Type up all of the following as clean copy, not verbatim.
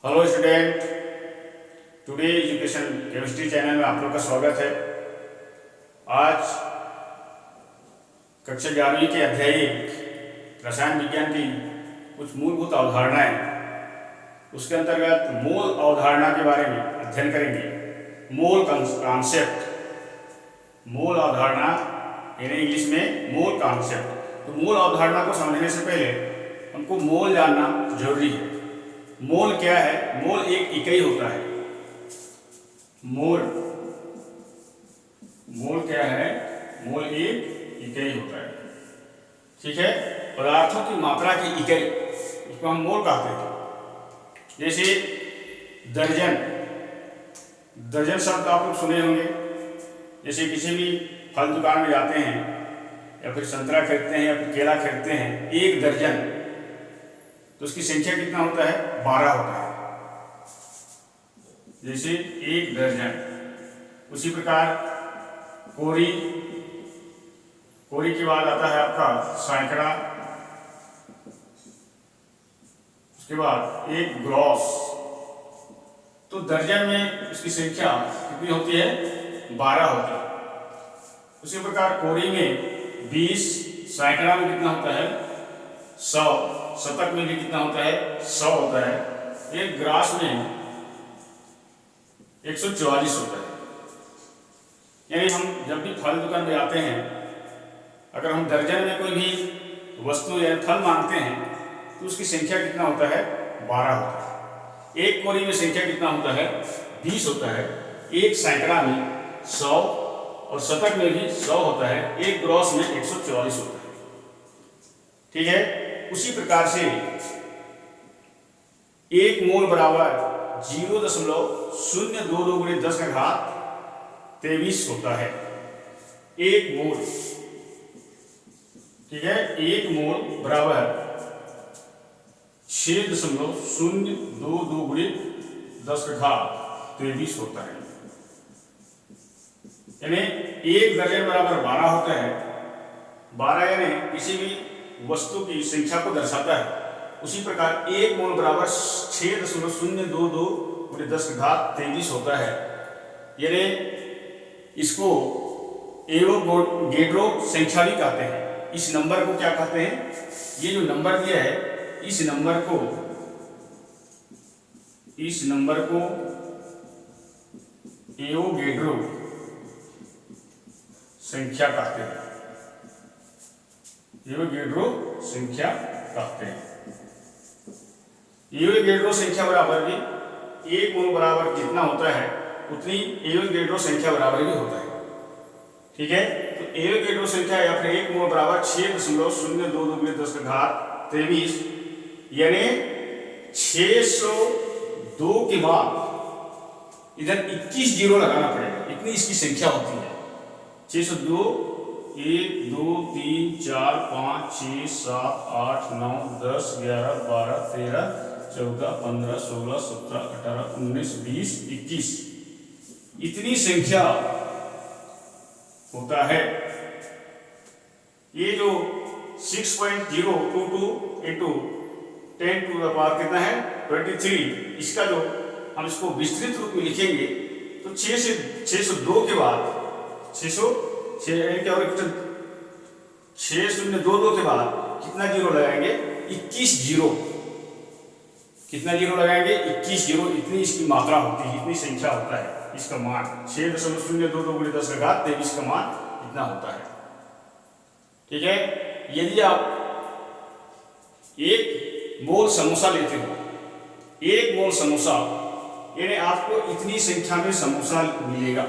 Hello student, today education chemistry channel में आप लोग का स्वागत है। आज कक्षा 11वीं के अध्याय 1 रसायन विज्ञान की कुछ मूलभूत अवधारणाएं, उसके अंतर्गत मूल अवधारणा के बारे में अध्ययन करेंगे। मूल कॉन्सेप्ट, मूल अवधारणा यानी इंग्लिश में मूल कॉन्सेप्ट। तो मूल अवधारणा को समझने से पहले हमको मोल जानना जरूरी है। मोल क्या है? मोल एक इकाई होता है। मोल क्या है? मोल एक इकाई होता है। ठीक है, पदार्थों की मात्रा की इकाई, उसको हम मोल कहते हैं। जैसे दर्जन, दर्जन शब्द आप लोग सुने होंगे। जैसे किसी भी फल दुकान में जाते हैं या फिर संतरा खरीदते हैं या फिर केला खरीदते हैं, एक दर्जन, तो उसकी संख्या कितना होता है? 12 होता है। जैसे एक दर्जन। उसी प्रकार कोरी, कोरी के बाद आता है आपका सैकड़ा, उसके बाद एक ग्रॉस। तो दर्जन में उसकी संख्या कितनी होती है? 12 होती है। उसी प्रकार कोरी में 20, सैकड़ा में कितना होता है? 100, शतक में भी कितना होता है? 100 होता है। एक ग्रास में 144 होता है। यानी हम जब भी फल दुकान में आते हैं, अगर हम दर्जन में कोई भी वस्तु या फल मांगते हैं तो उसकी संख्या कितना होता है? 12 होता है। एक कोरी में संख्या कितना होता है? 20 होता है। एक सैकड़ा में 100 और शतक में भी 100 होता है। एक ग्रॉस में 144 होता है। ठीक है, उसी प्रकार से एक मोल बराबर 0.022 × 10⁻23 होता है। एक मोल, ठीक है, एक मोल बराबर 6.022 × 10⁻23 होता है। यानी एक दर्जन बराबर 12 होता है। 12 यानी किसी भी वस्तु की संख्या को दर्शाता है। उसी प्रकार एक मोल बराबर 6.022 × 10⁻23 होता है। यानी इसको एवोगैड्रो संख्या भी कहते हैं। इस नंबर को क्या कहते हैं? ये जो नंबर दिया है, इस नंबर को एवोगैड्रो संख्या कहते हैं। एवोगैड्रो संख्या कहते हैं। एवोगैड्रो संख्या बराबर भी एक मोल बराबर जितना होता है उतनी एवोगैड्रो संख्या बराबर भी होता है। ठीक है, तो एवोगैड्रो संख्या या फिर एक मोल बराबर 6.022 × 10⁻23, यानी 602 के बाद इधर 21 जीरो लगाना पड़ेगा। इतनी इसकी संख्या होती है। 602, 1 2 3 4 5 6 7 8 9 10 11 12 13 14 15 16 17 18 19 20 21, इतनी संख्या होता है। ये जो 6.022 × 10⁻³ कितना है? 23। इसका जो हम इसको विस्तृत रूप में लिखेंगे तो 602 के बाद 6022 के बाद कितना जीरो लगाएंगे? 21 जीरो। कितना जीरो लगाएंगे? 21 जीरो। इतनी इसकी मात्रा होती है, इतनी संख्या होता है। इसका मान 6.022 × 10⁻23 का मान इतना होता है। ठीक है, यदि आप एक मोल समोसा लेते हो, एक मोल समोसा यानी आपको इतनी संख्या में समोसा मिलेगा।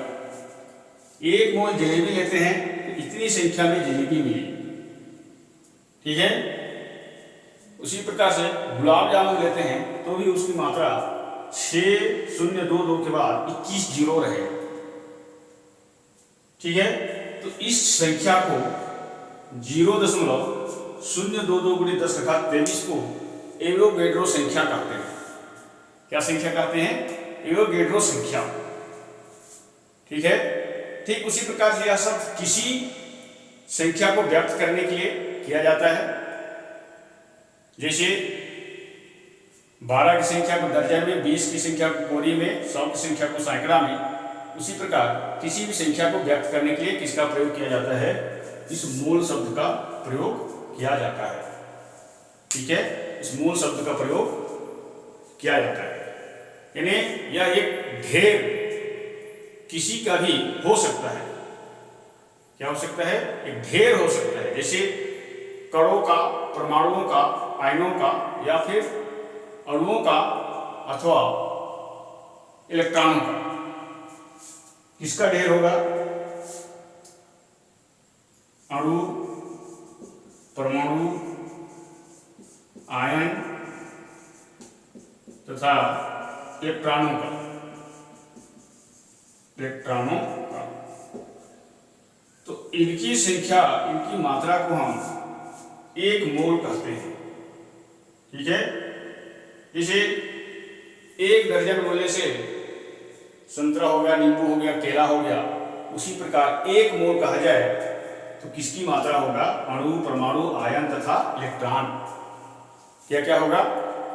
एक मोल जलेबी लेते हैं तो इतनी संख्या में जलेबी मिलेगी। ठीक है, उसी प्रकार से गुलाब जामुन लेते हैं तो भी उसकी मात्रा 6022 के बाद 21 जीरो रहेगा। ठीक है, तो इस संख्या को 0.022 × 10⁻23 को एवोगैड्रो संख्या कहते हैं। क्या संख्या कहते हैं? एवोगैड्रो संख्या। ठीक है, ठीक उसी प्रकार से यह सब किसी संख्या को व्यक्त करने के लिए किया जाता है। जैसे 12 की संख्या को दर्जन में, 20 की संख्या को कोरी में, 100 की संख्या को सैकड़ा में। उसी प्रकार किसी भी संख्या को व्यक्त करने के लिए किसका प्रयोग किया जाता है? इस मूल शब्द का प्रयोग किया जाता है। ठीक है, इस मूल शब्द का प्रयोग किया जाता है। यानी यह एक ढेर किसी का भी हो सकता है। क्या हो सकता है? एक ढेर हो सकता है, जैसे कणों का, परमाणुओं का, आयनों का, या फिर अणुओं का अथवा इलेक्ट्रॉनों का। किसका ढेर होगा? अणु, परमाणु, आयन तथा इलेक्ट्रॉनों का। तो इनकी संख्या, इनकी मात्रा को हम एक मोल कहते हैं। ठीक है, जैसे 1 दर्जन बोलने से संतरा हो गया, नींबू हो गया, केला हो गया, उसी प्रकार 1 मोल कहा जाए तो किसकी मात्रा होगा? अणु, परमाणु, आयन तथा इलेक्ट्रॉन। क्या क्या होगा?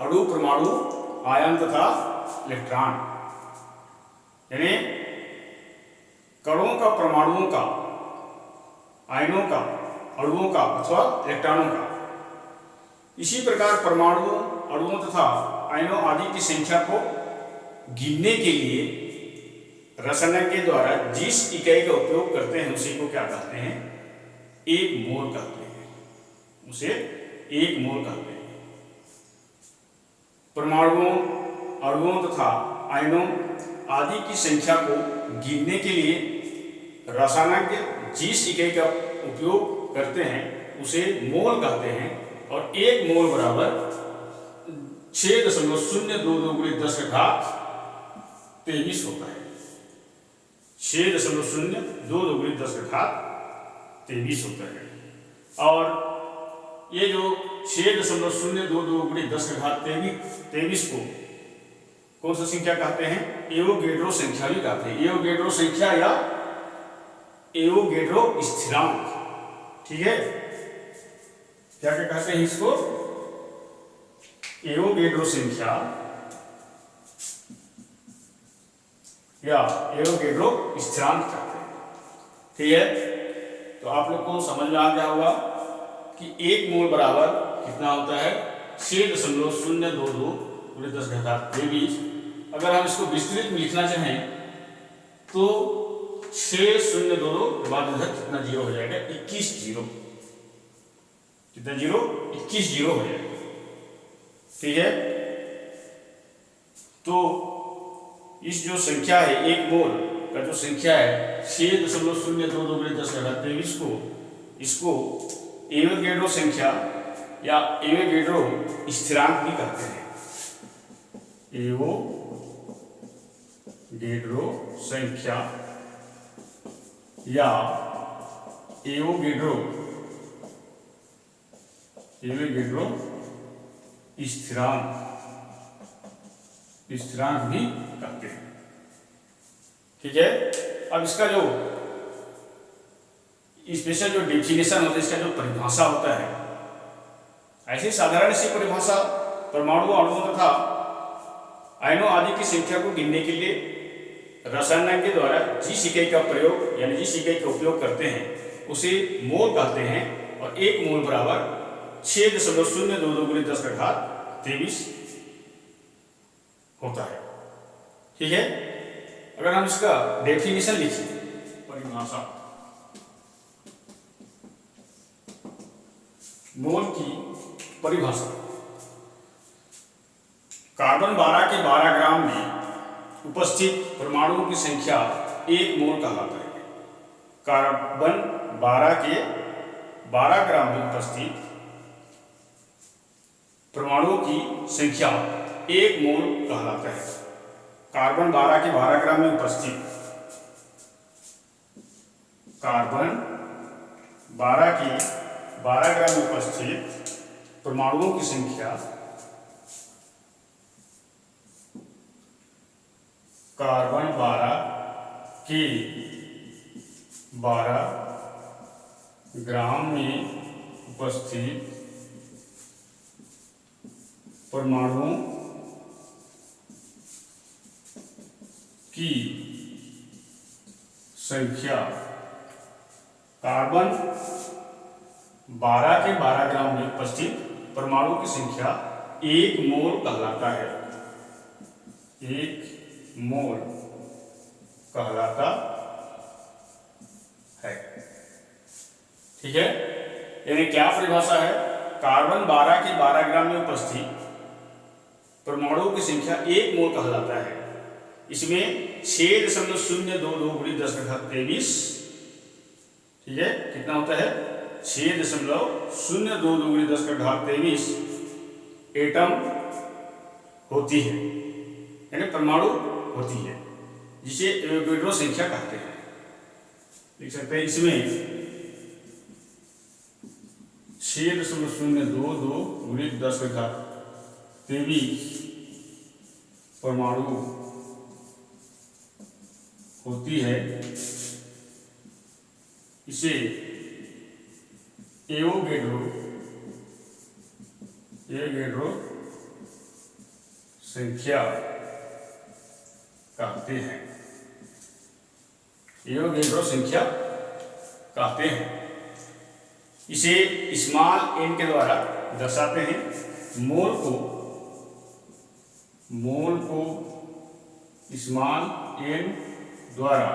अणु, परमाणु, आयन तथा इलेक्ट्रॉन। यानी कणों का, परमाणुओं का, आयनों का, अणुओं का अथवा इलेक्ट्रॉनों का। इसी प्रकार परमाणुओं, अणुओं तथा आयनों आदि की संख्या को गिनने के लिए रसायन के द्वारा जिस इकाई का उपयोग करते हैं उसी को क्या कहते हैं? एक मोल कहते हैं। उसे एक मोल कहते हैं। परमाणुओं, अणुओं तथा आयनों आदि की संख्या को गिनने के लिए रसायन जिस इकाई का उपयोग करते हैं उसे मोल कहते हैं। और 1 मोल बराबर 6.022 × 10⁻23 होता है। 6.022 × 10⁻23 होता है। और ये जो 6.022 × 10⁻23 को कौन सा संख्या कहते हैं? एवोगैड्रो संख्या भी कहते हैं। एवोगैड्रो संख्या या एवोगैड्रो स्थिरांक। ठीक है, क्या क्या कहते हैं इसको? एवोगैड्रो संख्या या एवोगैड्रो स्थिरांक कहते हैं। ठीक है, तो आप लोग को समझ में आ गया होगा कि 1 मोल बराबर कितना होता है? 6.022 × 10⁻23। अगर हम इसको विस्तृत में लिखना चाहें तो 602 के बाद इधर कितना जीरो हो जाएगा? 21 जीरो। कितना जीरो? 21 जीरो हो जाएगा। ठीक है, तो इस जो संख्या है 1 मोल का जो संख्या है 6.022 × 10⁻23 को, इसको एवोगैड्रो संख्या या एवोगैड्रो स्थिरांक भी कहते हैं। एवोगैड्रो संख्या या एवोगैड्रो स्थिरांक भी कहते हैं। ठीक है, अब इसका जो स्पेशल जो डेफिनेशन होता है, इसका जो परिभाषा होता है, ऐसी साधारण सी परिभाषा परमाणु, अणुओं तथा आयनों आदि की संख्या को गिनने के लिए रसायन के द्वारा जिस इकाई का प्रयोग यानी जिस इकाई का उपयोग करते हैं उसे मोल कहते हैं। और 1 मोल बराबर 6.022 × 10⁻23 होता है। ठीक है, अगर हम इसका डेफिनेशन लिखें, परिभाषा, मोल की परिभाषा, कार्बन 12 के 12 ग्राम में उपस्थित परमाणुओं की संख्या 1 मोल कहलाता है। कार्बन 12 के 12 ग्राम में उपस्थित परमाणुओं की संख्या 1 मोल कहलाता है। कार्बन 12 के 12 ग्राम में उपस्थित कार्बन 12 के 12 ग्राम में उपस्थित परमाणुओं की संख्या कार्बन 12 के 12 ग्राम में उपस्थित परमाणुओं की संख्या कार्बन 12 के 12 ग्राम में उपस्थित परमाणु की संख्या 1 मोल कहलाता है। 1 मोल कहलाता है। ठीक है, यानी क्या परिभाषा है? कार्बन 12 के 12 ग्राम में उपस्थित परमाणु की संख्या 1 मोल कहलाता है। इसमें 6.022 × 10⁻23, ठीक है, कितना होता है? 6.022 × 10⁻23 एटम होती है, यानी परमाणु होती है, जिसे एवोगैड्रो संख्या कहते हैं। लिख सकते हैं इसमें 6.022 × 10⁻23 परमाणु होती है। इसे एवोगैड्रो संख्या कहते हैं। एवोगैड्रो संख्या कहते हैं। इसे स्मॉल n के द्वारा दर्शाते हैं। मोल को स्मॉल n द्वारा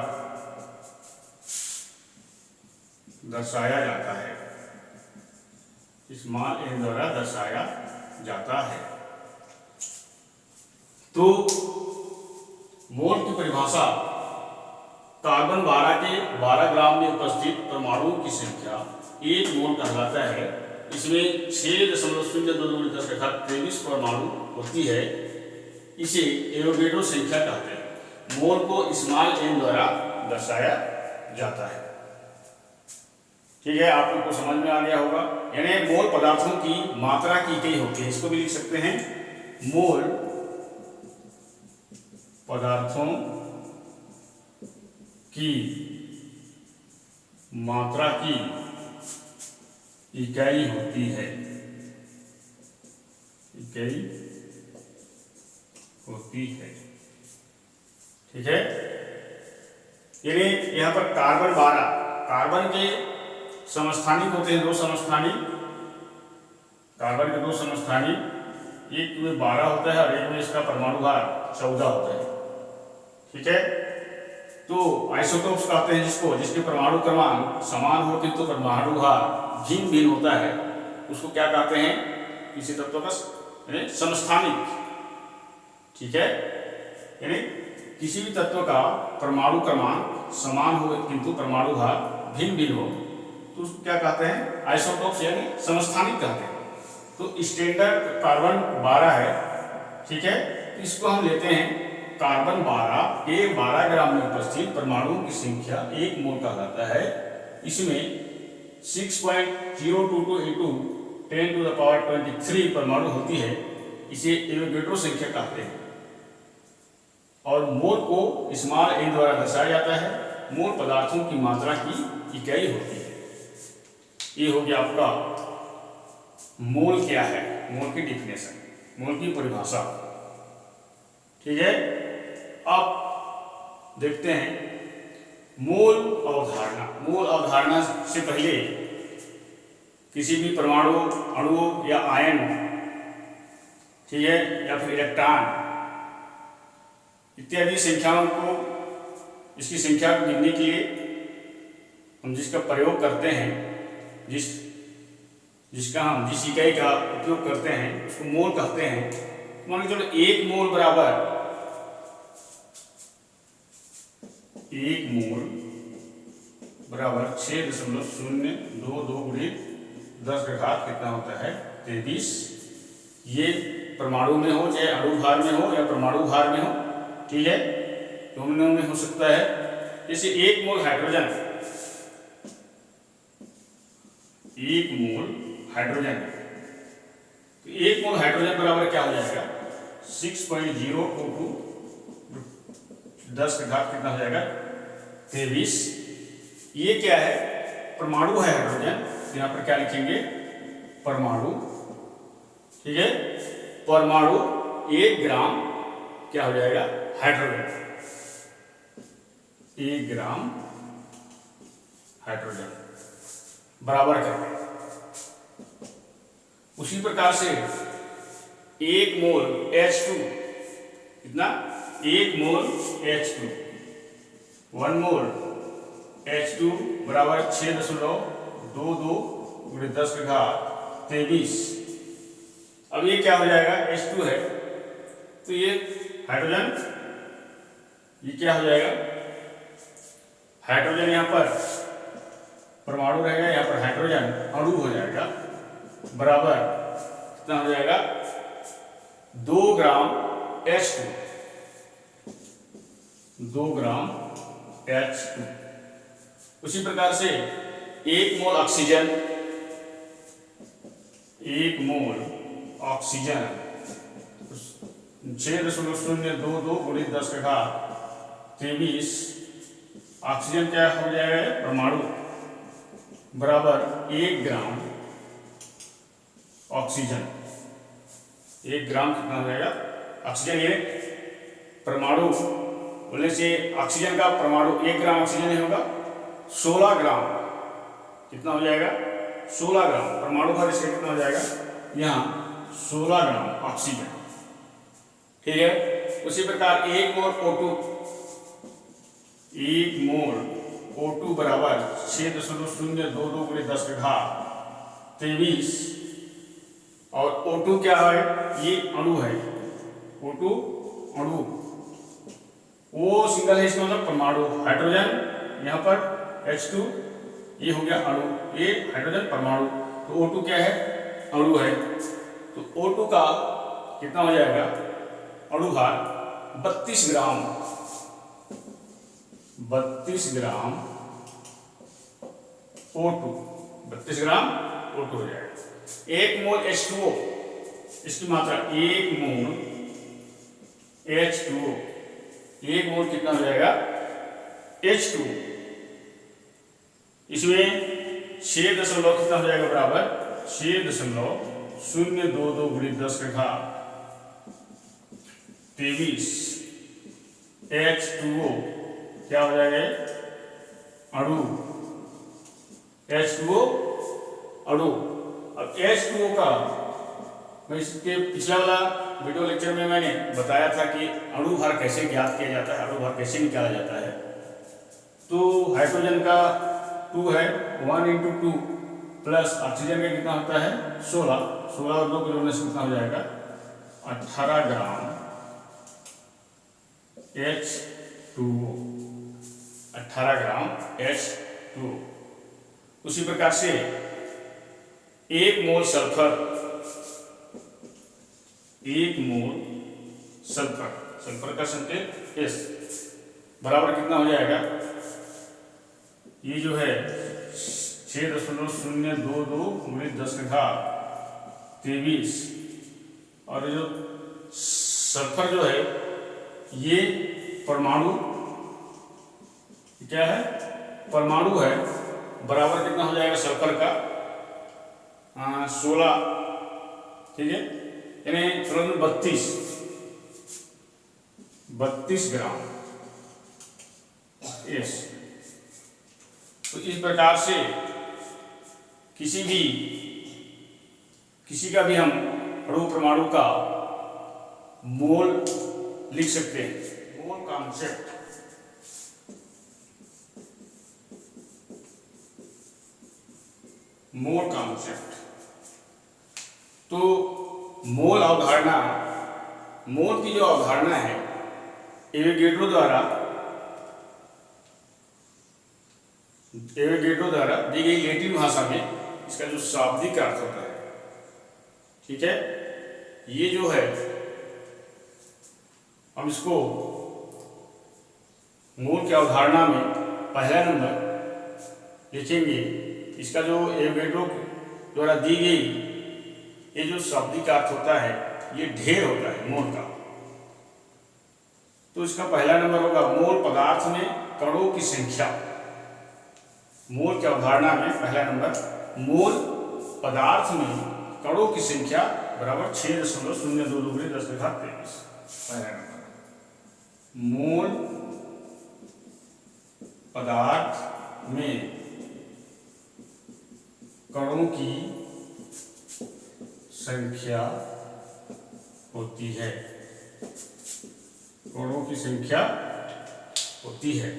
दर्शाया जाता है। स्मॉल n द्वारा दर्शाया जाता है। तो मोल की परिभाषा कार्बन 12 के 12 ग्राम में उपस्थित परमाणुओं की संख्या 1 मोल कहलाता है। इसमें 6.022 × 10⁻23 परमाणु होती है। इसे एवोगैड्रो संख्या कहते हैं। मोल को स्मॉल n द्वारा दर्शाया जाता है। ठीक है, आप लोग को समझ में आ गया होगा। यानी मोल पदार्थों की मात्रा की इकाई होती है। इसको भी लिख सकते हैं, मोल पदार्थों की मात्रा की इकाई होती है। इकाई होती है। ठीक है, यानी यहां पर कार्बन 12, कार्बन के समस्थानिक होते हैं 2 समस्थानिक। कार्बन के 2 समस्थानिक, एक में 12 होता है और एक में इसका परमाणु भार 14 होता है। ठीक है, तो आइसोटोप्स कहते हैं जिसके परमाणु क्रमांक समान हो किंतु परमाणु भार भिन्न भिन्न होता है, उसको क्या कहते हैं? किसी तत्व का समस्थानिक। ठीक है, यानी किसी भी तत्व का परमाणु क्रमांक समान हो किंतु परमाणु भार भिन्न भिन्न हो तो उसको क्या कहते हैं? आइसोटोप्स यानी समस्थानिक कहते हैं। तो स्टैंडर्ड कार्बन 12 है। ठीक है, तो इसको हम लेते हैं कार्बन 12 के 12 ग्राम में उपस्थित परमाणुओं की संख्या 1 मोल कहलाता है। इसमें 6.022 × 10⁻23 परमाणु होती है। इसे एवोगैड्रो संख्या कहते हैं। और मोल को स्मॉल n द्वारा दर्शाया जाता है। मोल पदार्थों की मात्रा की इकाई होती है। ये हो गया आपका मोल क्या है, मोल की डिफिनेशन, मोल की परिभाषा। ठीक है, अब देखते हैं मोल अवधारणा। मोल अवधारणा से पहले किसी भी परमाणु, अणु या आयन, ठीक है, या फिर इलेक्ट्रॉन इत्यादि संख्याओं को, इसकी संख्या को गिनने के लिए हम जिसका प्रयोग करते हैं, जिस इकाई का उपयोग करते हैं उसको मोल कहते हैं। मान लीजिए 1 मोल बराबर 6.022 × 10⁻³ कितना होता है? 23। ये परमाणु में हो, चाहे अणु भार में हो या परमाणु भार में हो। ठीक है, दोनों में हो सकता है। जैसे 1 मोल हाइड्रोजन, 1 मोल हाइड्रोजन, तो 1 मोल हाइड्रोजन बराबर क्या हो जाएगा? 6.022 × 10⁻³ कितना हो जाएगा? 23। ये क्या है? परमाणु है हाइड्रोजन। यहाँ पर क्या लिखेंगे? परमाणु। ठीक है, परमाणु 1 ग्राम क्या हो जाएगा? हाइड्रोजन। 1 ग्राम हाइड्रोजन बराबर करके। उसी प्रकार से 1 मोल H2 कितना, 1 मोल H2, 1 मोल H2 बराबर 6.22 × 10⁻23। अब ये क्या हो जाएगा, H2 है तो ये हाइड्रोजन, ये क्या हो जाएगा, हाइड्रोजन यहाँ पर परमाणु रहेगा, यहाँ पर हाइड्रोजन अणु हो जाएगा, बराबर कितना हो जाएगा, 2 ग्राम H2, 2 ग्राम H2। उसी प्रकार से 1 मोल ऑक्सीजन, 1 मोल ऑक्सीजन 6.022 × 10⁻23 ऑक्सीजन क्या हो जाएगा, परमाणु, बराबर 1 ग्राम ऑक्सीजन। 1 ग्राम कितना हो जाएगा ऑक्सीजन, ये परमाणु बोलने से ऑक्सीजन का परमाणु 1 ग्राम ऑक्सीजन ही होगा, 16 ग्राम कितना हो जाएगा, 16 ग्राम परमाणु भर इसका कितना हो जाएगा, यहाँ 16 ग्राम ऑक्सीजन। ठीक है। उसी प्रकार 1 मोल O2, 1 मोल O2 बराबर 6.022 × 10⁻23। और O2 क्या है, ये अणु है, O2 अणु, O सिंगल है इसका मतलब परमाणु, हाइड्रोजन यहाँ पर H2, ये हो गया अणु, ये हाइड्रोजन परमाणु, तो O2 क्या है, अणु है। तो O2 का कितना हो जाएगा अणु भार 32 ग्राम, 32 ग्राम O2, 32 ग्राम O2 हो जाएगा। 1 मोल H2O, इसकी मात्रा 1 मोल H2O, 1 मोल कितना हो जाएगा H2O, इसमें 6 दशमलव कितना हो जाएगा, बराबर 6.022 × 10⁻23 H2O क्या हो जाएगा, अणु, H2O अणु। अब H2O का मैं इसके पिछला वाला वीडियो लेक्चर में मैंने बताया था कि अणु भार कैसे ज्ञात किया जाता है, अणु भार कैसे निकाला जाता है। तो हाइड्रोजन का 2 है, 1 × 2 प्लस ऑक्सीजन का कितना होता है 16, 16 और 2 को जोड़ने से कितना हो जाएगा 18 ग्राम H2O, 18 ग्राम H2O। उसी प्रकार से 1 मोल सल्फर, 1 मोल सल्फर, सल्फर का संकेत S बराबर कितना हो जाएगा, ये जो है 6.022 × 10⁻23। और जो सल्फर जो है ये परमाणु, क्या है परमाणु है, बराबर कितना हो जाएगा सल्फर का 16, ठीक है, यानी 32 ग्राम S। तो इस प्रकार से किसी का भी हम अणु परमाणु का मोल लिख सकते हैं, मोल कॉन्सेप्ट। मोल कॉन्सेप्ट तो मोल अवधारणा, मोल की जो अवधारणा है एवोगैड्रो द्वारा दी गई लैटिन भाषा में इसका जो शाब्दिक अर्थ होता है, ठीक है, ये जो है हम इसको मोल की अवधारणा में पहला नंबर लिखेंगे। इसका जो एवोगैड्रो द्वारा दी गई ये जो शाब्दिक अर्थ होता है ये ढेर होता है मोल का, तो इसका पहला नंबर होगा मोल पदार्थ में कणों की संख्या। मोल की अवधारणा में पहला नंबर मोल पदार्थ में कणों की संख्या बराबर 6.022 × 10⁻23। पहला नंबर मोल पदार्थ में कणों की संख्या होती है। कणों की संख्या होती है,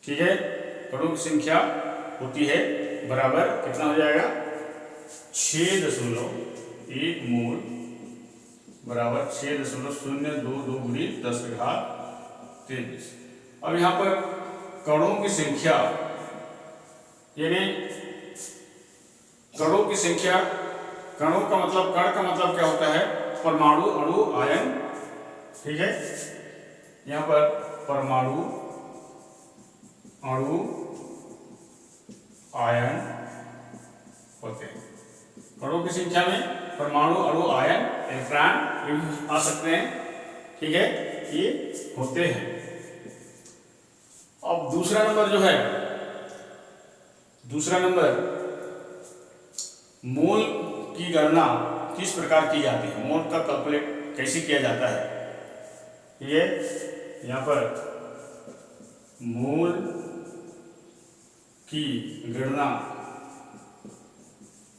ठीक है। कणों की संख्या होती है बराबर कितना हो जाएगा, 6.1 मोल बराबर 6.022 × 10⁻23। अब यहाँ पर कणों की संख्या यानी कणों की संख्या, कणों का मतलब, कण का मतलब क्या होता है, परमाणु, अणु, आयन, ठीक है। यहाँ पर परमाणु, अणु, आयन होते हैं। कणों की संख्या में परमाणु, अणु, आयन, इलेक्ट्रॉन ये भी आ सकते हैं, ठीक है, ये होते हैं। अब दूसरा नंबर जो है, दूसरा नंबर मोल की गणना किस प्रकार की जाती है, मोल का कैलकुलेट कैसे किया जाता है। ये यहाँ पर मोल की गणना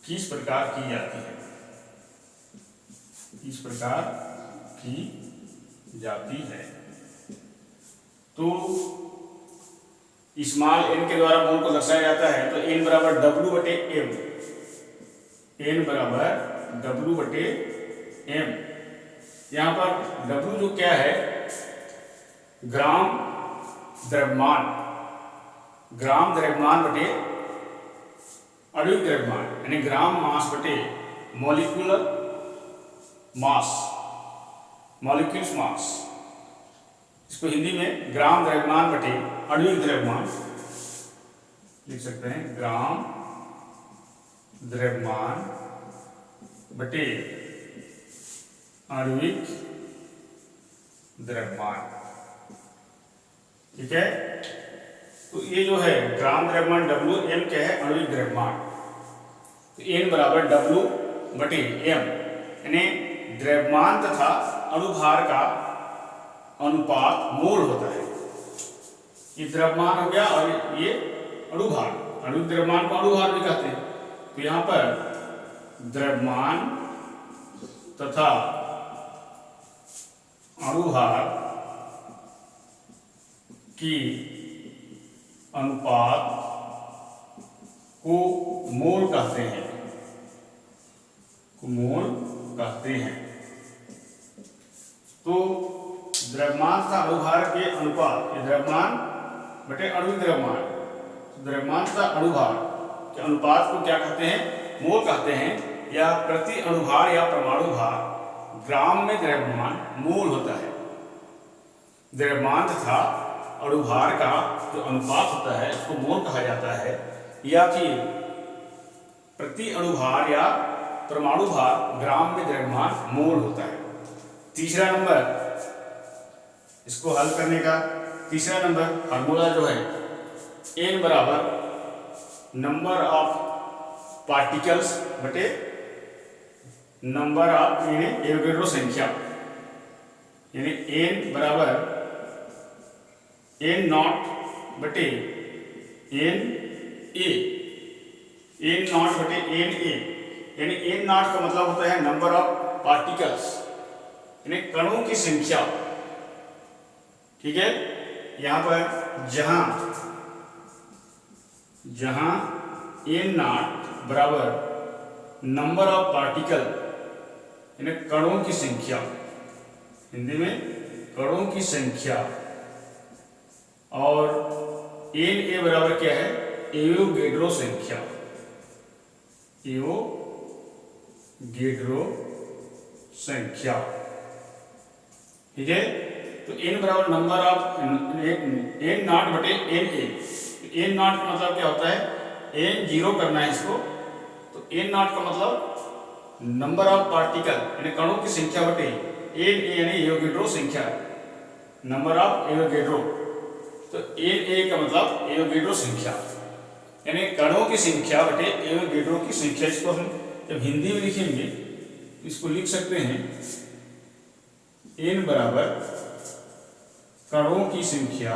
किस प्रकार की जाती है, किस प्रकार की जाती है। तो स्मॉल n के द्वारा मोल को दर्शाया जाता है। तो n बराबर W/m, n बराबर W/m। यहाँ पर W जो क्या है, ग्राम द्रव्यमान, ग्राम द्रव्यमान बटे आणविक द्रव्यमान, यानी ग्राम मास बटे मॉलिक्यूलर मास, मॉलिक्यूल्स मास। इसको हिंदी में ग्राम द्रव्यमान बटे आणविक द्रव्यमान लिख सकते हैं, ग्राम द्रव्यमान बटे आणविक द्रव्यमान, ठीक है। तो ये जो है ग्राम द्रव्यमान Wm क्या है, आणविक द्रव्यमान। तो n बराबर W/m, यानी द्रव्यमान तथा अणुभार का अनुपात मोल होता है। ये द्रव्यमान हो गया और ये अणुभार, आणविक द्रव्यमान को अणुभार भी कहते हैं। तो यहाँ पर द्रव्यमान तथा अणुभार की अनुपात को मोल कहते हैं, को मोल कहते हैं। तो द्रव्यमान तथा अणुभार के अनुपात, ये द्रव्यमान बटे आणविक द्रव्यमान, द्रव्यमान तथा अणुभार के अनुपात को क्या कहते हैं, मोल कहते हैं। या प्रति अणुभार या परमाणु भार ग्राम में द्रव्यमान मोल होता है। द्रव्यमान तथा अणुभार का जो अनुपात होता है उसको मोल कहा जाता है, या फिर प्रति अणुभार या परमाणु भार ग्राम में द्रव्यमान मोल होता है। तीसरा नंबर इसको हल करने का तीसरा नंबर फार्मूला जो है, n बराबर नंबर ऑफ पार्टिकल्स बटे नंबर ऑफ यानी एवोगैड्रो संख्या, यानी n बराबर n नॉट बटे n a, n नॉट बटे n a, यानी n नॉट का मतलब होता है नंबर ऑफ पार्टिकल्स, यानी कणों की संख्या, ठीक है। यहाँ पर जहां n नॉट बराबर नंबर ऑफ पार्टिकल यानी कणों की संख्या, हिंदी में कणों की संख्या, और Na बराबर क्या है, एवोगैड्रो संख्या, एवोगैड्रो संख्या, ठीक है। तो n बराबर नंबर ऑफ n नॉट बटे Na। n नॉट का मतलब क्या होता है, n जीरो करना है इसको, तो n नॉट का मतलब नंबर ऑफ पार्टिकल यानी कणों की संख्या बटे Na यानी एवोगैड्रो संख्या, नंबर ऑफ एवोगैड्रो। तो Na का मतलब एवोगैड्रो संख्या, यानी कणों की संख्या बटे एवोगैड्रो की संख्या। इसको हम जब हिंदी में लिखेंगे इसको लिख सकते हैं n बराबर कणों की संख्या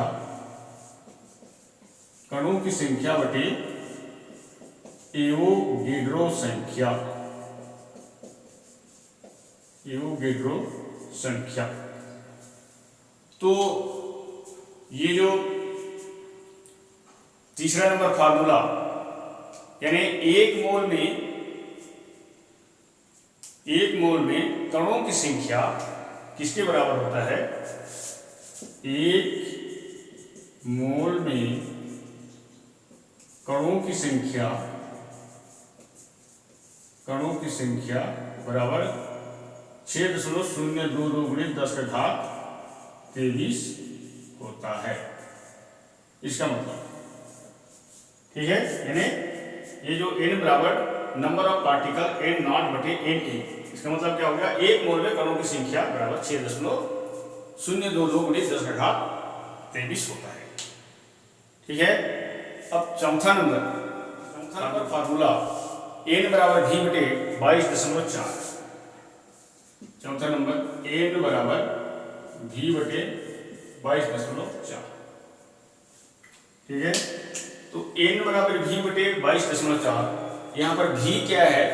कणों की संख्या बटे एवोगेड्रो संख्या, एवोगेड्रो संख्या। तो ये जो तीसरा नंबर फार्मूला, यानी एक मोल में कणों की संख्या किसके बराबर होता है? एक मोल में कणों की संख्या बराबर 6.022 गुणित 10⁻23 होता है। इसका मतलब ठीक है, यानी ये जो n बराबर number of particle n not बटे n ए, इसका मतलब क्या हो गया? एक मोल में कणों की संख्या बराबर 6.022 गुणित 10⁻23 होता है। ठीक है। अब चौथा नंबर फार्मूला n बराबर v बटे 22.4। चौथा नंबर n बराबर v बटे 22.4। ठीक है, तो n बराबर v बटे 22.4, यहाँ पर v क्या है?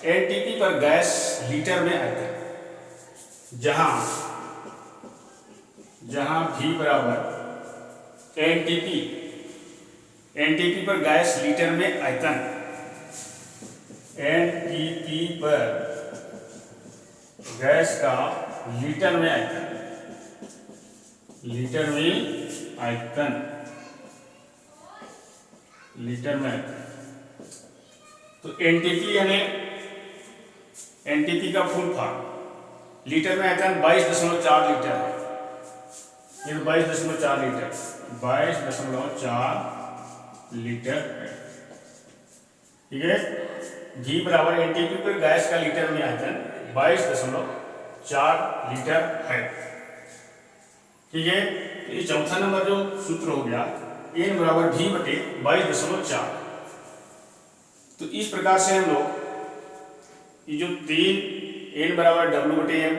एनटीपी पर गैस लीटर में आयतन, जहां v बराबर एनटीपी पर गैस लीटर में आयतन, एनटीपी पर गैस का लीटर में आयतन, लीटर में आयतन। तो एनटीपी यानी एनटीपी का फुल फॉर्म लीटर में आयतन 22.4 लीटर है। ये 22.4 लीटर है। ठीक है, घी बराबर एनटीपी पर गैस का लीटर में आयतन 22.4 लीटर है। ठीक है, ये चौथा नंबर जो सूत्र हो गया, n बराबर v बटे 22.4। तो इस प्रकार से हम लोग ये जो n बराबर w बटे m,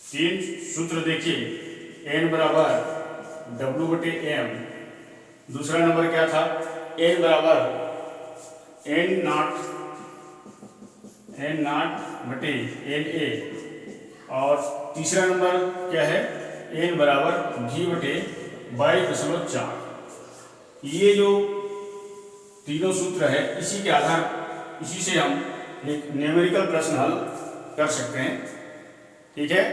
तीन सूत्र देखिए, n बराबर w बटे m, दूसरा नंबर क्या था? n बराबर n नॉट बटे na, और तीसरा नंबर क्या है? n बराबर v बटे 22.4। ये जो तीनों सूत्र है, इसी से हम एक न्यूमेरिकल प्रश्न हल कर सकते हैं। ठीक है,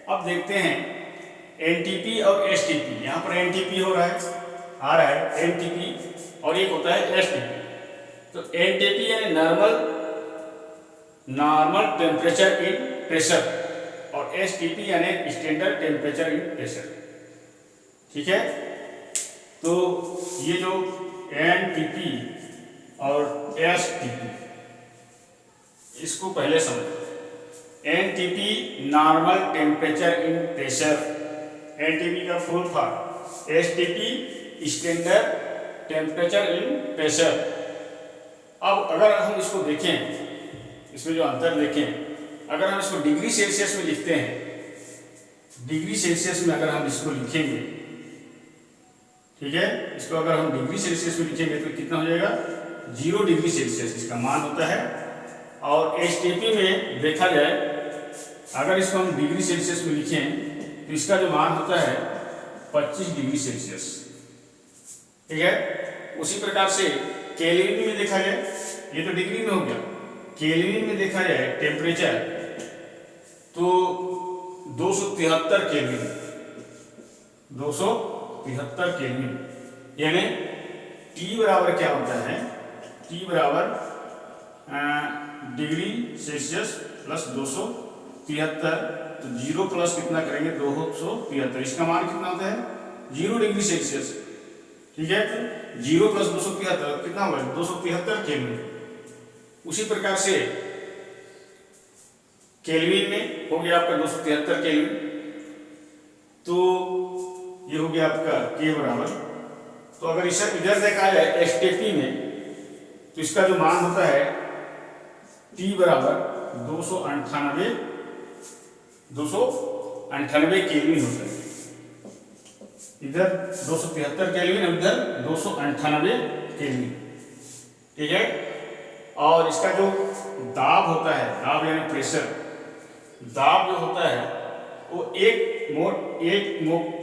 अब देखते हैं एनटीपी और एसटीपी। यहाँ पर एनटीपी आ रहा है एनटीपी, और एक होता है एसटीपी। तो एनटीपी यानी नॉर्मल टेम्परेचर इन प्रेशर, और एसटीपी यानी स्टैंडर्ड टेम्परेचर इन प्रेशर। ठीक है, तो ये जो एनटीपी और एसटीपी, इसको पहले समझो। NTP normal temperature in pressure, NTP का full form, STP standard temperature in pressure. अब अगर हम इसको देखें, इसमें जो अंतर देखें, अगर हम इसको डिग्री सेल्सियस में लिखते हैं, डिग्री सेल्सियस में अगर हम इसको लिखेंगे, ठीक है, इसको अगर हम डिग्री सेल्सियस में लिखेंगे तो कितना हो जाएगा? 0 डिग्री सेल्सियस इसका मान होता है। और एसटीपी में देखा जाए, अगर इसको हम डिग्री सेल्सियस में लिखें तो इसका जो मान होता है 25 डिग्री सेल्सियस। ठीक है, उसी प्रकार से केल्विन में देखा जाए, ये तो डिग्री में हो गया, केल्विन में देखा जाए टेम्परेचर तो 273 केल्विन, 273 केल्विन, यानी T बराबर क्या होता है? T बराबर डिग्री सेल्सियस प्लस 273, तो 0 प्लस कितना करेंगे? 273। इसका मान कितना होता है? 0 डिग्री सेल्सियस। ठीक है, तो 0 प्लस 273 कितना होगा? 273 केल्विन। उसी प्रकार से केल्विन में हो गया आपका 273 केल्विन, तो ये हो गया आपका K बराबर। तो अगर इसे इधर देखा जाए एसटीपी में, तो इसका जो मान होता है T बराबर 298 केल्विन होता है। इधर 273 केल्विन, इधर 298 केल्विन। ठीक है। और इसका जो दाब होता है, दाब यानी प्रेशर, दाब जो होता है वो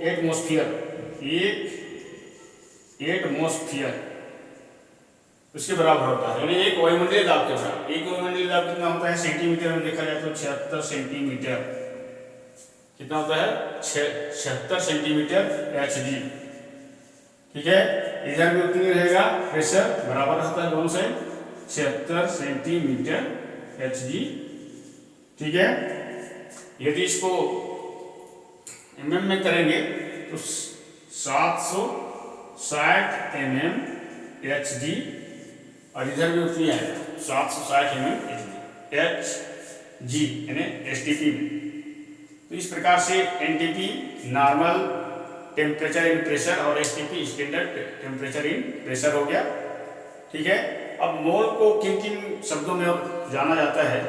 एटमॉस्फियर उसके बराबर होता है, यानी एक वायुमंडलीय दाब के बराबर। एक वायुमंडलीय दाब कितना होता है सेंटीमीटर में देखा जाए तो 76 सेंटीमीटर। कितना होता है 76 सेंटीमीटर Hg। ठीक है। इधर भी उतनी रहेगा, प्रेशर बराबर रहता है दोनों से 76 सेंटीमीटर Hg। ठीक है। यदि इसको mm में करेंगे तो 760 mm Hg, और इधर भी उतनी है 760 mm Hg यानी STP में। तो इस प्रकार से NTP normal temperature in pressure और STP standard temperature in pressure हो गया। ठीक है। अब मोल को किन किन शब्दों में जाना जाता है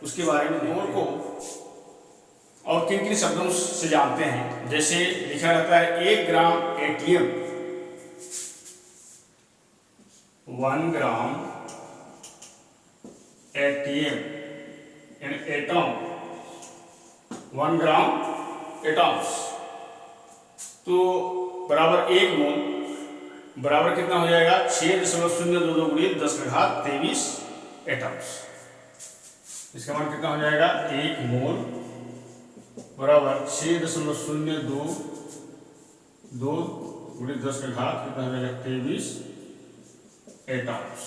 उसके बारे में। मोल को और किन किन शब्दों से जानते हैं, जैसे लिखा रहता है 1 ग्राम ATM, 1 ग्राम ATM यानी एटम, 1 ग्राम एटम्स, तो बराबर 1 मोल बराबर कितना हो जाएगा 6.022 × 10⁻23 एटम्स। इसका मान कितना हो जाएगा 1 मोल बराबर 6.022 × 10⁻23 एटम्स।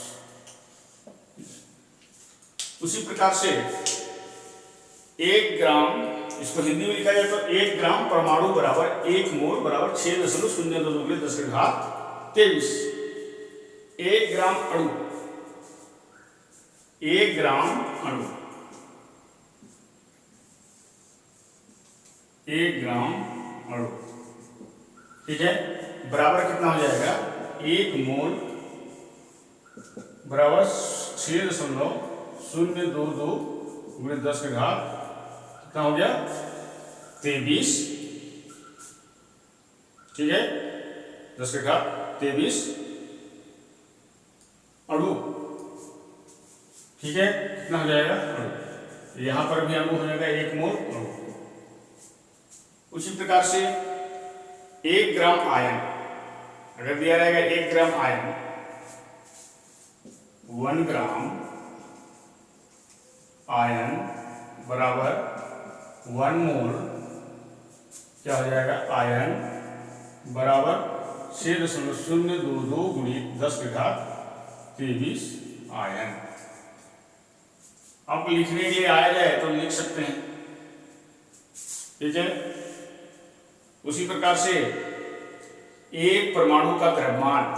उसी प्रकार से 1 ग्राम, इसको हिंदी में लिखा जाए तो 1 ग्राम परमाणु बराबर 1 मोल बराबर 6.022 × 10⁻23। 1 ग्राम अणु, 1 ग्राम अणु, 1 ग्राम अणु। ठीक है। बराबर कितना हो जाएगा 1 मोल बराबर 6.022 × 10⁻, कितना हो गया 23। ठीक है। 10⁻23 अणु। ठीक है। कितना हो जाएगा अणु, यहां पर भी अणु हो जाएगा 1 मोल अणु। उसी प्रकार से 1 ग्राम आयन, अगर दिया रहेगा 1 ग्राम आयन, 1 ग्राम आयन बराबर 1 मोल, क्या हो जाएगा आयन बराबर 6.022 × 10⁻23 आयन। आपको लिखने के लिए आया जाए तो लिख सकते हैं। ठीक है। उसी प्रकार से एक परमाणु का द्रव्यमान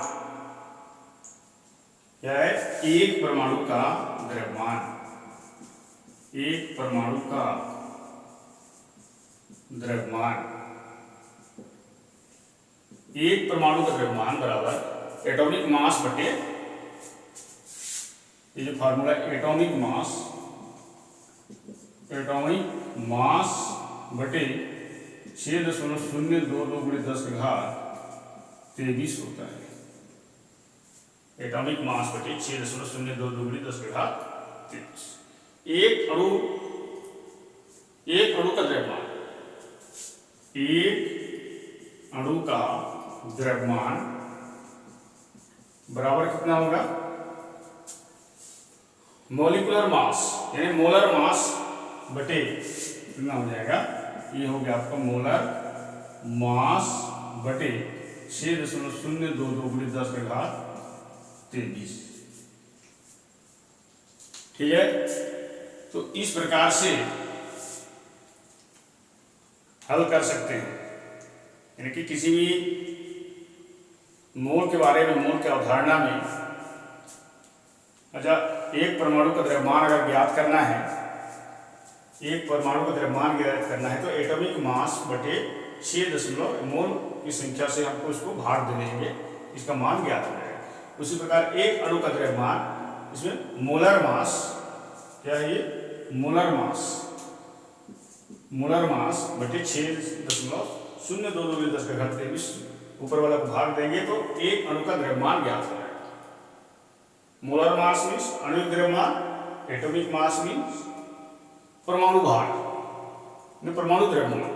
क्या है, एक परमाणु का द्रव्यमान, एक परमाणु का द्रव्यमान, एक परमाणु का द्रव्यमान बराबर एटॉमिक मास बटे, ये जो फार्मूला एटॉमिक मास बटे 6.022 × 10⁻23 होता है। एटॉमिक मास बटे 6.022 × 10⁻23। एक अणु का द्रव्यमान, एक अणु का द्रव्यमान बराबर कितना होगा मॉलिक्यूलर मास यानी मोलर मास बटे कितना हो जाएगा, ये हो गया आपका मोलर मास बटे 6.022 × 10⁻23। ठीक है। तो इस प्रकार से हल कर सकते हैं, यानी कि किसी भी मोल के बारे में, मोल की अवधारणा में, अच्छा एक परमाणु का द्रव्यमान अगर ज्ञात करना है, एक परमाणु का द्रव्यमान ज्ञात करना है तो एटॉमिक मास बटे 6 मोल की संख्या से हमको इसको भाग दे देंगे, इसका मान ज्ञात हो जाएगा। उसी प्रकार एक अणु का द्रव्यमान, इसमें मोलर मास क्या है, ये मोलर मास बटे 6.022 0.2 × 10⁻³ ऊपर वाला को भाग देंगे तो एक अणु का द्रव्यमान ज्ञात हो जाएगा। मोलर मास मीन्स आणविक द्रव्यमान, एटॉमिक मास मीन्स परमाणु भार, परमाणु द्रव्यमान।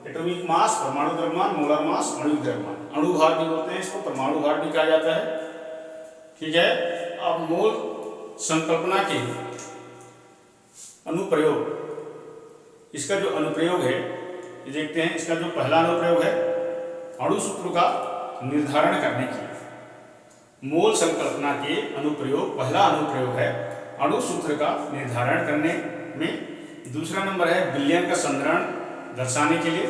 एटॉमिक मास परमाणु द्रव्यमान, मोलर मास आणविक द्रव्यमान, अणु भार भी बोलते हैं इसको, परमाणु भार भी कहा जाता है। ठीक है। अब मोल संकल्पना के अनुप्रयोग, इसका जो अनुप्रयोग है ये देखते हैं। इसका जो पहला अनुप्रयोग है अणु सूत्र का निर्धारण करने के लिए। मोल संकल्पना के अनुप्रयोग, पहला अनुप्रयोग है अणु सूत्र का निर्धारण करने में। दूसरा नंबर है विलयन का संदरण दर्शाने के लिए।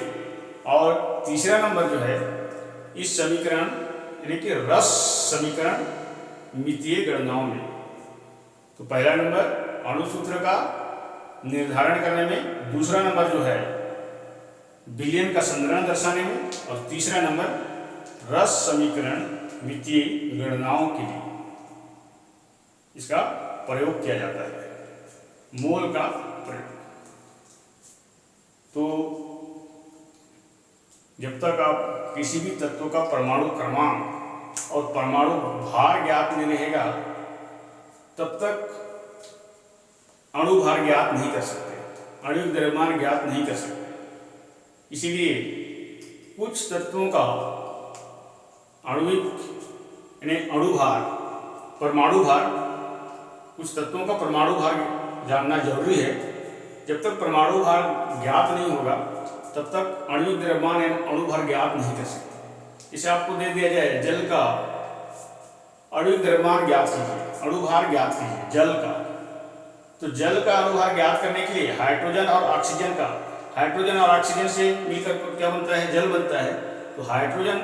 और तीसरा नंबर जो है इस समीकरण यानी कि रस समीकरण मितीय गणनाओं में। तो पहला नंबर अणु सूत्र का निर्धारण करने में, दूसरा नंबर जो है विलयन का संदरण दर्शाने में, और तीसरा नंबर रस समीकरण मितीय गणनाओं के लिए इसका प्रयोग किया जाता है, मोल का प्रयोग। तो जब तक आप किसी भी तत्व का परमाणु क्रमांक और परमाणु भार ज्ञात नहीं रहेगा तब तक अणु भार ज्ञात नहीं कर सकते, आणविक द्रव्यमान ज्ञात नहीं कर सकते। इसीलिए कुछ तत्वों का आणविक यानी अणु भार, परमाणु भार, कुछ तत्वों का परमाणु भार जानना जरूरी है। जब तक परमाणु भार ज्ञात नहीं होगा तब तक आणविक द्रव्यमान यानी अणु भार ज्ञात नहीं कर सकते। इसे आपको दे दिया जाए जल का आणविक द्रव्यमान ज्ञात कीजिए, अणु भार ज्ञात कीजिए जल का। तो जल का अणु भार ज्ञात करने के लिए हाइड्रोजन और ऑक्सीजन का, हाइड्रोजन और ऑक्सीजन से मिलकर क्या बनता है, जल बनता है। तो हाइड्रोजन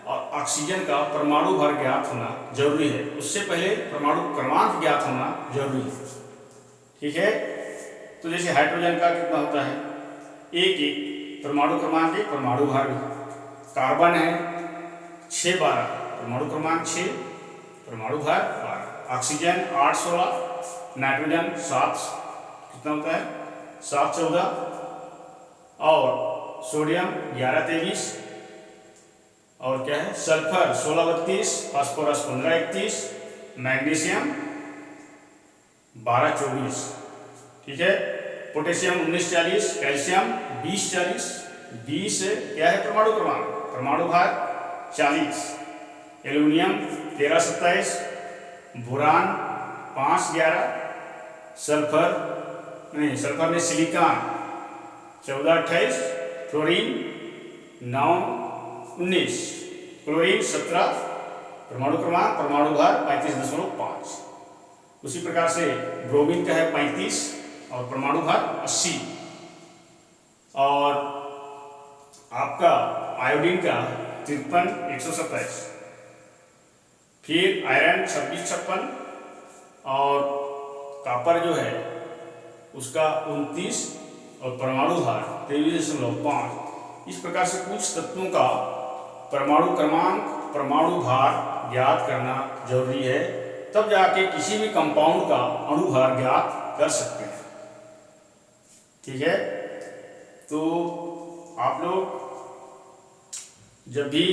और ऑक्सीजन का परमाणु भार ज्ञात होना जरूरी है। उससे पहले परमाणु क्रमांक ज्ञात होना जरूरी है। ठीक है। तो जैसे हाइड्रोजन का कितना होता है, 1 परमाणु क्रमांक 1, परमाणु भार भी। कार्बन है 612, परमाणु क्रमांक 6, परमाणु भार 12। ऑक्सीजन 816, नाइट्रोजन 7, कितना होता है 714, और सोडियम 1123, और क्या है सल्फर 1632, फास्फोरस 1531, मैग्नीशियम 1224। ठीक है। Potassium 1940, calcium 2040। 20 क्या है परमाणु क्रमांक, परमाणु भार 40। एल्यूमिनियम 1327, बोरान 511, सल्फर में सिलिकॉन 1428, फ्लोरीन 919, क्लोरीन 17, परमाणु क्रमांक परमाणु भार 35.5। उसी प्रकार से ब्रोमीन का है 35 और परमाणु भार 80। और आपका आयोडीन का 53 127। फिर आयरन 2656 और कॉपर जो है उसका 29 और परमाणु भार 23.5। इस प्रकार से कुछ तत्वों का परमाणु क्रमांक, परमाणु भार ज्ञात करना जरूरी है, तब जाके किसी भी कंपाउंड का अणु भार ज्ञात कर सकते हैं। ठीक है। तो आप लोग जब भी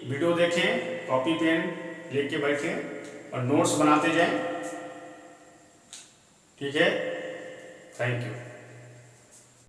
वीडियो देखें कॉपी पेन लेके बैठें और नोट्स बनाते जाएं। ठीक है। Thank you.